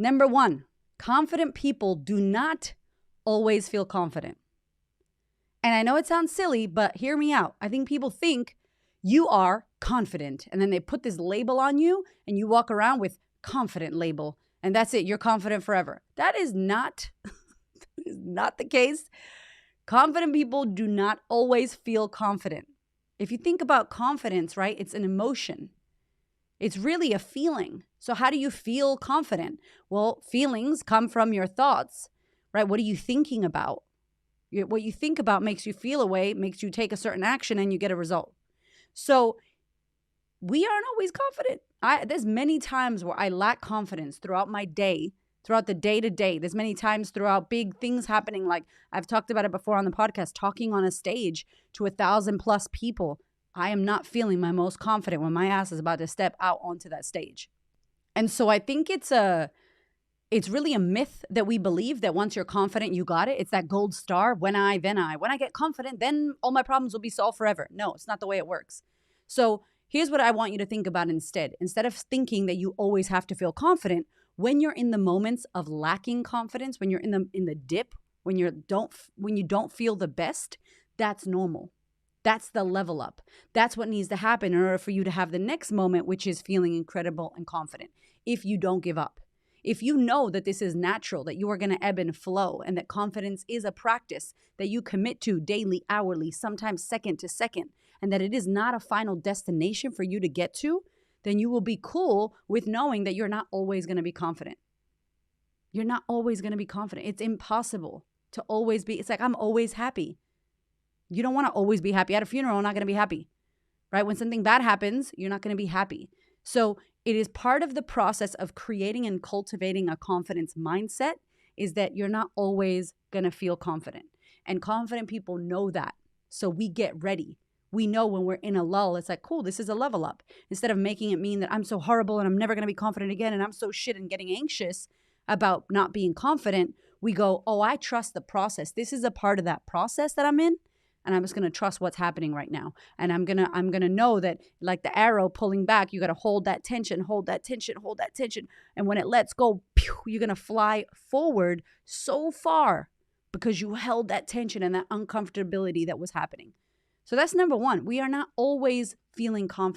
Number one, confident people do not always feel confident. And I know it sounds silly, but hear me out. I think people think you are confident, and then they put this label on you and you walk around with confident label, and that's it. You're confident forever. That is not, is not the case. Confident people do not always feel confident. If you think about confidence, right, it's an emotion. It's really a feeling. So how do you feel confident? Well, feelings come from your thoughts, right? What are you thinking about? What you think about makes you feel a way, makes you take a certain action, and you get a result. So we aren't always confident. There's many times where I lack confidence throughout my day, throughout the day to day. There's many times throughout big things happening. Like I've talked about it before on the podcast, talking on a stage to 1,000+ people. I am not feeling my most confident when my ass is about to step out onto that stage. And so I think it's really a myth that we believe that once you're confident, you got it. It's that gold star. When I get confident, then all my problems will be solved forever. No, it's not the way it works. So here's what I want you to think about instead. Instead of thinking that you always have to feel confident, when you're in the moments of lacking confidence, when you're in the dip, when you don't feel the best, that's normal. That's the level up. That's what needs to happen in order for you to have the next moment, which is feeling incredible and confident. If you don't give up. If you know that this is natural, that you are going to ebb and flow, and that confidence is a practice that you commit to daily, hourly, sometimes second to second, and that it is not a final destination for you to get to, then you will be cool with knowing that you're not always going to be confident. You're not always going to be confident. It's impossible to always be. It's like, I'm always happy. You don't want to always be happy. At a funeral, I'm not going to be happy, right? When something bad happens, you're not going to be happy. So it is part of the process of creating and cultivating a confidence mindset is that you're not always going to feel confident. And confident people know that. So we get ready. We know when we're in a lull, it's like, cool, this is a level up. Instead of making it mean that I'm so horrible and I'm never going to be confident again and I'm so shit and getting anxious about not being confident, we go, oh, I trust the process. This is a part of that process that I'm in. And I'm just going to trust what's happening right now. And I'm going to know that like the arrow pulling back, you got to hold that tension, hold that tension, hold that tension. And when it lets go, pew, you're going to fly forward so far because you held that tension and that uncomfortability that was happening. So that's number one. We are not always feeling confident.